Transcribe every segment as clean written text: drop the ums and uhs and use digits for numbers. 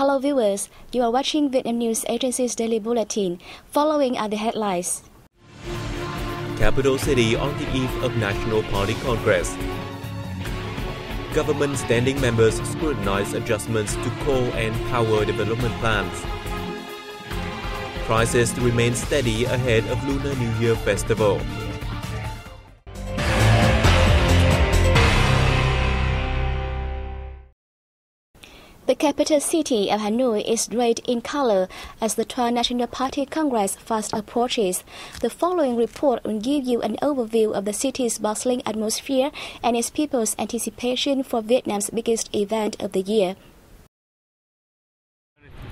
Hello viewers, you are watching VNA News Agency's Daily Bulletin. Following are the headlines. Capital City on the eve of National Party Congress. Government standing members scrutinize adjustments to coal and power development plans. Prices remain steady ahead of Lunar New Year festival. The capital city of Hanoi is draped in color as the 12th National Party Congress fast approaches. The following report will give you an overview of the city's bustling atmosphere and its people's anticipation for Vietnam's biggest event of the year.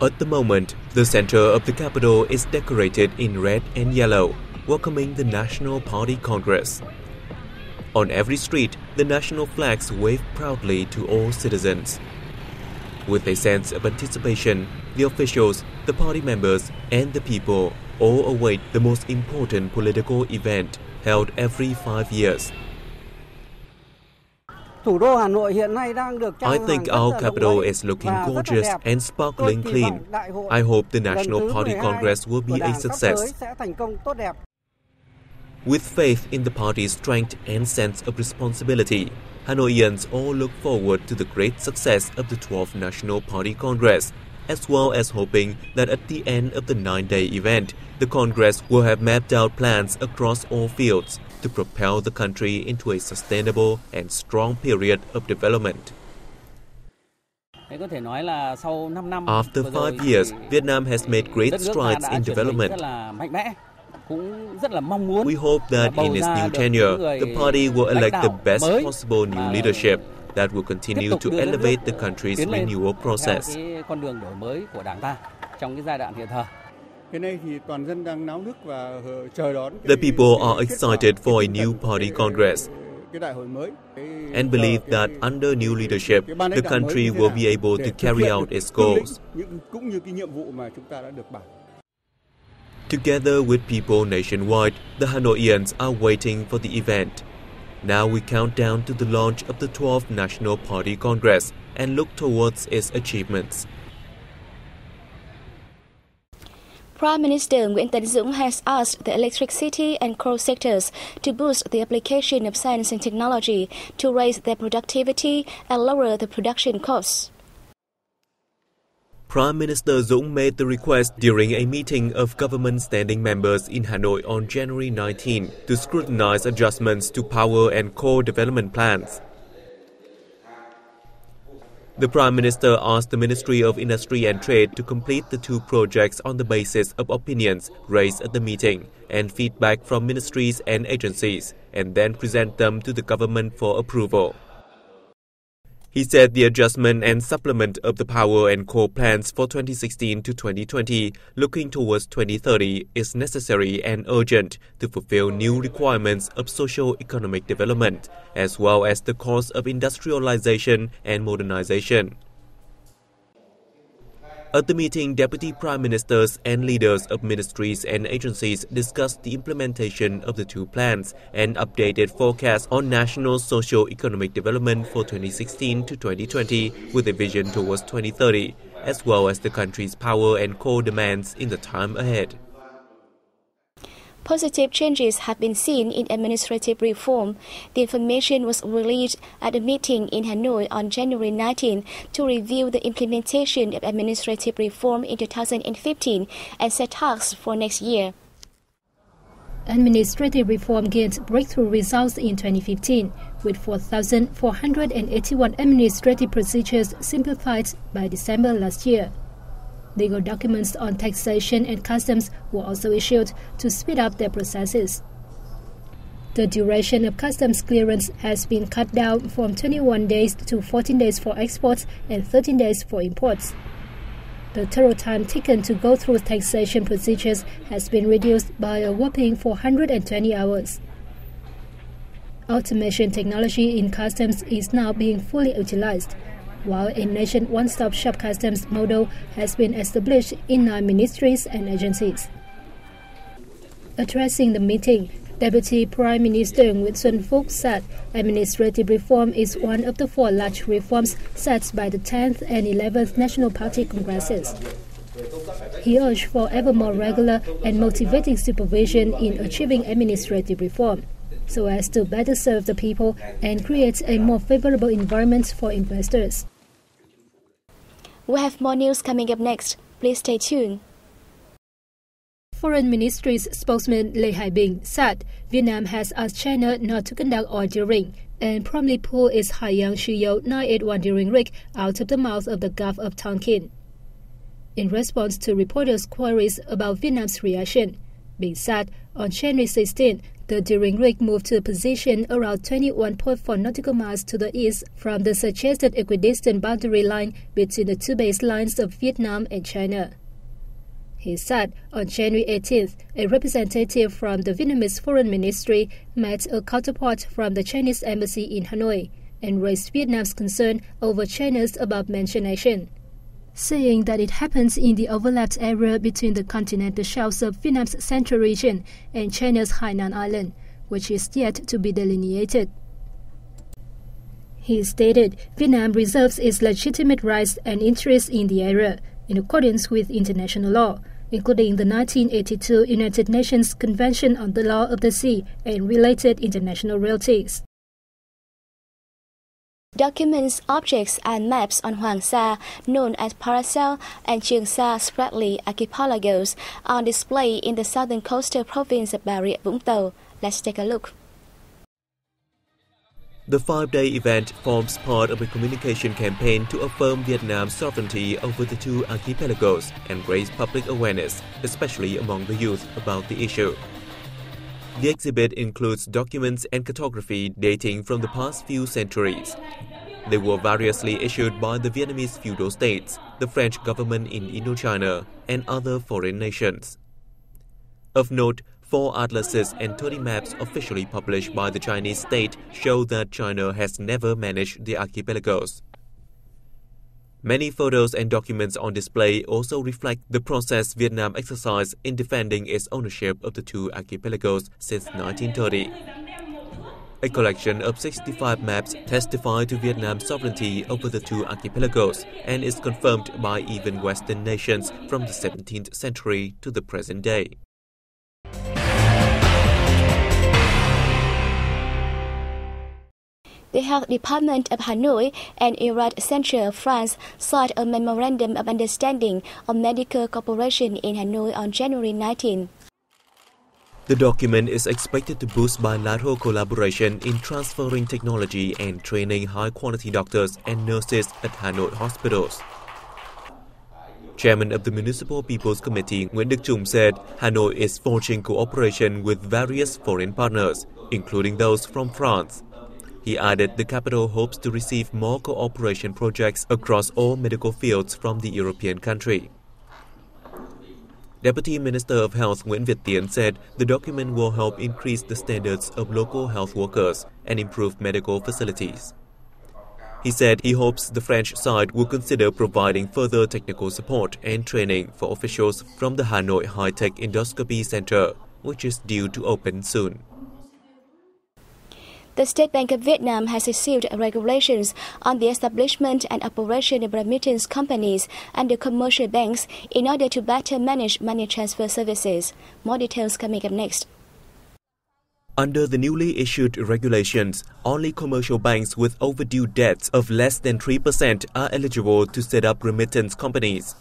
At the moment, the center of the capital is decorated in red and yellow, welcoming the National Party Congress. On every street, the national flags wave proudly to all citizens. With a sense of anticipation, the officials, the party members, and the people all await the most important political event held every 5 years. I think our capital is looking gorgeous and sparkling clean. I hope the National Party Congress will be a success. With faith in the party's strength and sense of responsibility, Hanoians all look forward to the great success of the 12th National Party Congress, as well as hoping that at the end of the 9-day event, the Congress will have mapped out plans across all fields to propel the country into a sustainable and strong period of development. After 5 years, Vietnam has made great strides in development. We hope that in its new tenure, the party will elect the best possible new leadership that will continue to elevate the country's renewal process. The people are excited for a new party congress and believe that under new leadership, the country will be able to carry out its goals. Together with people nationwide, the Hanoians are waiting for the event. Now we count down to the launch of the 12th National Party Congress and look towards its achievements. Prime Minister Nguyễn Tấn Dũng has asked the electricity and coal sectors to boost the application of science and technology to raise their productivity and lower the production costs. Prime Minister Dũng made the request during a meeting of government standing members in Hanoi on January 19 to scrutinize adjustments to power and coal development plans. The Prime Minister asked the Ministry of Industry and Trade to complete the 2 projects on the basis of opinions raised at the meeting and feedback from ministries and agencies, and then present them to the government for approval. He said the adjustment and supplement of the power and coal plans for 2016 to 2020, looking towards 2030, is necessary and urgent to fulfill new requirements of socio-economic development, as well as the course of industrialization and modernization. At the meeting, Deputy Prime Ministers and leaders of ministries and agencies discussed the implementation of the 2 plans and updated forecasts on national socio-economic development for 2016 to 2020 with a vision towards 2030, as well as the country's power and coal demands in the time ahead. Positive changes have been seen in administrative reform. The information was released at a meeting in Hanoi on January 19 to review the implementation of administrative reform in 2015 and set tasks for next year. Administrative reform gained breakthrough results in 2015, with 4,481 administrative procedures simplified by December last year. Legal documents on taxation and customs were also issued to speed up their processes. The duration of customs clearance has been cut down from 21 days to 14 days for exports and 13 days for imports. The total time taken to go through taxation procedures has been reduced by a whopping 420 hours. Automation technology in customs is now being fully utilized, while a nation one-stop-shop customs model has been established in 9 ministries and agencies. Addressing the meeting, Deputy Prime Minister Nguyễn Xuân Phúc said administrative reform is one of the 4 large reforms set by the 10th and 11th National Party Congresses. He urged for ever more regular and motivating supervision in achieving administrative reform, so as to better serve the people and create a more favorable environment for investors. We have more news coming up next. Please stay tuned. Foreign Ministry's spokesman Lê Hải Bình said Vietnam has asked China not to conduct oil drilling and promptly pull its Haiyang Shuyou 981 drilling rig out of the mouth of the Gulf of Tonkin. In response to reporters' queries about Vietnam's reaction, Bình said on January 16, the drilling rig moved to a position around 21.4 nautical miles to the east from the suggested equidistant boundary line between the 2 baselines of Vietnam and China. He said on January 18th, a representative from the Vietnamese Foreign Ministry met a counterpart from the Chinese embassy in Hanoi and raised Vietnam's concern over China's above-mentioned action, saying that it happens in the overlapped area between the continental shelves of Vietnam's central region and China's Hainan Island, which is yet to be delineated. He stated Vietnam reserves its legitimate rights and interests in the area in accordance with international law, including the 1982 United Nations Convention on the Law of the Sea and related international treaties. Documents, objects, and maps on Hoàng Sa, known as Paracel and Trường Sa Spratly archipelagos, are on display in the southern coastal province of Bà Rịa Vũng Tàu. Let's take a look. The 5-day event forms part of a communication campaign to affirm Vietnam's sovereignty over the 2 archipelagos and raise public awareness, especially among the youth, about the issue. The exhibit includes documents and cartography dating from the past few centuries. They were variously issued by the Vietnamese feudal states, the French government in Indochina, and other foreign nations. Of note, 4 atlases and 30 maps officially published by the Chinese state show that China has never managed the archipelagos. Many photos and documents on display also reflect the process Vietnam exercised in defending its ownership of the 2 archipelagos since 1930. A collection of 65 maps testify to Vietnam's sovereignty over the 2 archipelagos and is confirmed by even Western nations from the 17th century to the present day. The Health Department of Hanoi and Iraq Center of France signed a memorandum of understanding on medical cooperation in Hanoi on January 19. The document is expected to boost bilateral collaboration in transferring technology and training high-quality doctors and nurses at Hanoi hospitals. Chairman of the Municipal People's Committee, Nguyễn Đức Trung, said Hanoi is forging cooperation with various foreign partners, including those from France. He added the capital hopes to receive more cooperation projects across all medical fields from the European country. Deputy Minister of Health Nguyễn Việt Tiến said the document will help increase the standards of local health workers and improve medical facilities. He said he hopes the French side will consider providing further technical support and training for officials from the Hanoi High-Tech Endoscopy Center, which is due to open soon. The State Bank of Vietnam has issued regulations on the establishment and operation of remittance companies under commercial banks in order to better manage money transfer services. More details coming up next. Under the newly issued regulations, only commercial banks with overdue debts of less than 3% are eligible to set up remittance companies.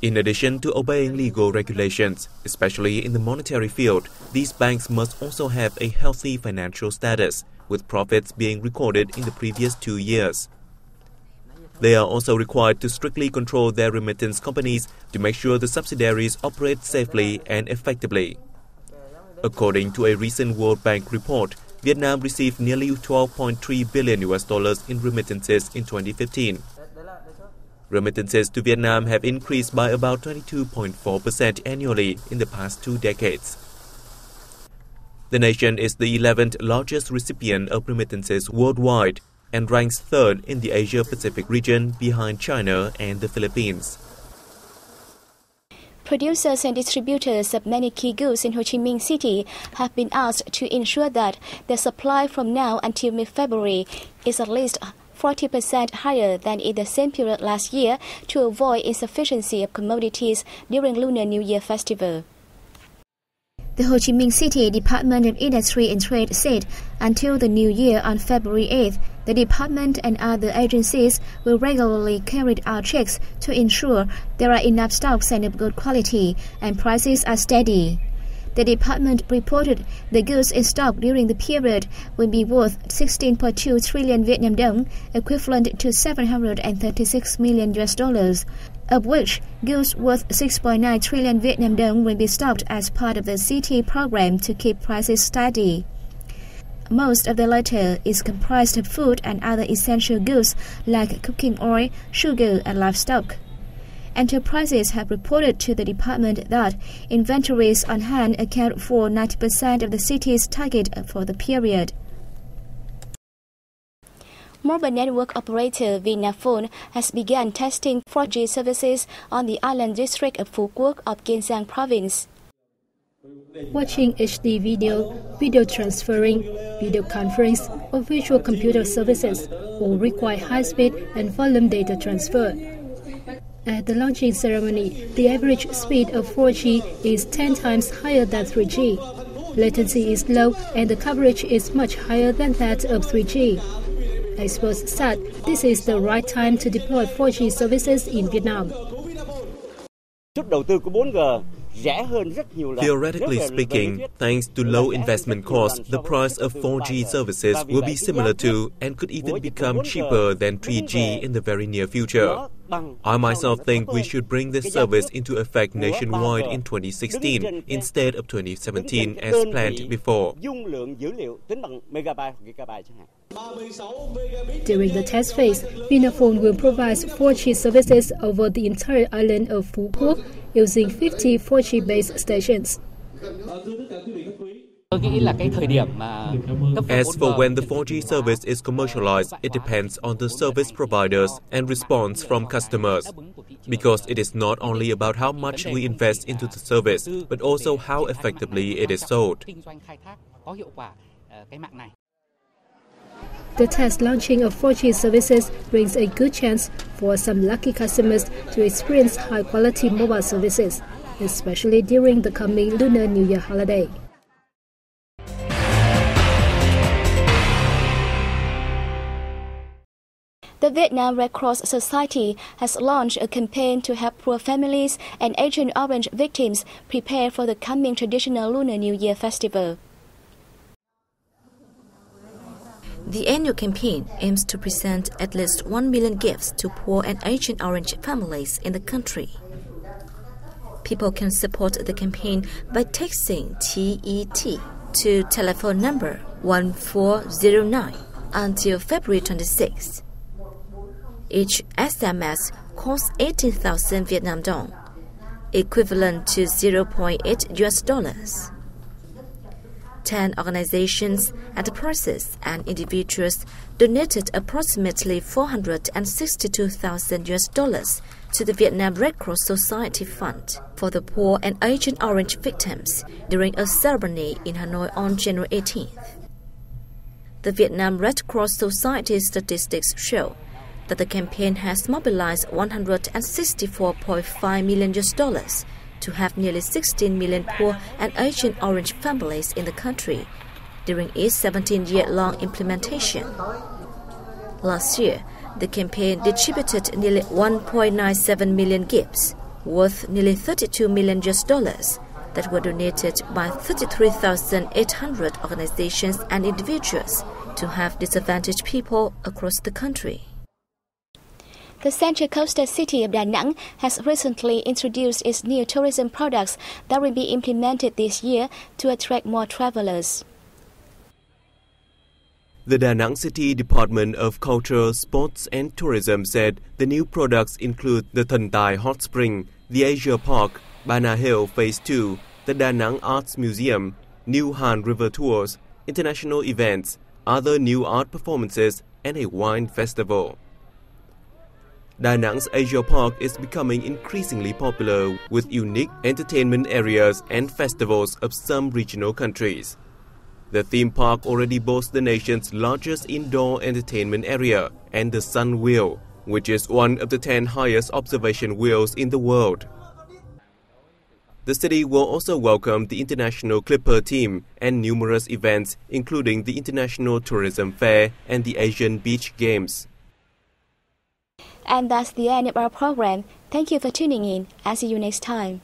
In addition to obeying legal regulations, especially in the monetary field, these banks must also have a healthy financial status, with profits being recorded in the previous 2 years. They are also required to strictly control their remittance companies to make sure the subsidiaries operate safely and effectively. According to a recent World Bank report, Vietnam received nearly $12.3 billion in remittances in 2015. Remittances to Vietnam have increased by about 22.4% annually in the past 2 decades. The nation is the 11th largest recipient of remittances worldwide and ranks 3rd in the Asia-Pacific region behind China and the Philippines. Producers and distributors of many key goods in Ho Chi Minh City have been asked to ensure that their supply from now until mid-February is at least 40% higher than in the same period last year to avoid insufficiency of commodities during Lunar New Year festival. The Ho Chi Minh City Department of Industry and Trade said until the New Year on February 8th, the department and other agencies will regularly carry out checks to ensure there are enough stocks and of good quality and prices are steady. The department reported the goods in stock during the period will be worth 16.2 trillion Vietnam dong, equivalent to $736 million, of which goods worth 6.9 trillion Vietnam dong will be stocked as part of the city program to keep prices steady. Most of the latter is comprised of food and other essential goods like cooking oil, sugar, and livestock. Enterprises have reported to the department that inventories on hand account for 90% of the city's target for the period. Mobile network operator VNA has begun testing 4G services on the island district of Phu Quoc of Kiên Giang province. Watching HD video transferring, video conference, or virtual computer services all require high-speed and volume data transfer. At the launching ceremony, the average speed of 4G is 10 times higher than 3G. Latency is low and the coverage is much higher than that of 3G. Experts said this is the right time to deploy 4G services in Vietnam. Theoretically speaking, thanks to low investment costs, the price of 4G services will be similar to and could even become cheaper than 3G in the very near future. I myself think we should bring this service into effect nationwide in 2016 instead of 2017 as planned before. During the test phase, VNA will provide 4G services over the entire island of Phu Quoc using 50 4G base stations. As for when the 4G service is commercialized, it depends on the service providers and response from customers. Because it is not only about how much we invest into the service, but also how effectively it is sold. The test launching of 4G services brings a good chance for some lucky customers to experience high-quality mobile services, especially during the coming Lunar New Year holiday. The Vietnam Red Cross Society has launched a campaign to help poor families and Agent Orange victims prepare for the coming traditional Lunar New Year festival. The annual campaign aims to present at least 1 million gifts to poor and Agent Orange families in the country. People can support the campaign by texting TET to telephone number 1409 until February 26. Each SMS costs 18,000 Vietnam dong, equivalent to $0.8. 10 organizations, enterprises, and individuals donated approximately $462,000 to the Vietnam Red Cross Society Fund for the poor and Agent Orange victims during a ceremony in Hanoi on January 18th. The Vietnam Red Cross Society statistics show that the campaign has mobilized $164.5 million to have nearly 16 million poor and Agent Orange families in the country during its 17-year-long implementation. Last year, the campaign distributed nearly 1.97 million gifts, worth nearly $32 million that were donated by 33,800 organizations and individuals to have disadvantaged people across the country. The Central Coastal City of Da Nang has recently introduced its new tourism products that will be implemented this year to attract more travelers. The Da Nang City Department of Culture, Sports and Tourism said the new products include the Thần Tài Hot Spring, the Asia Park, Bana Hill Phase 2, the Da Nang Arts Museum, new Han River Tours, international events, other new art performances, and a wine festival. Da Nang's Asia Park is becoming increasingly popular with unique entertainment areas and festivals of some regional countries. The theme park already boasts the nation's largest indoor entertainment area and the Sun Wheel, which is one of the 10 highest observation wheels in the world. The city will also welcome the International Clipper team and numerous events, including the International Tourism Fair and the Asian Beach Games. And that's the end of our program. Thank you for tuning in. I'll see you next time.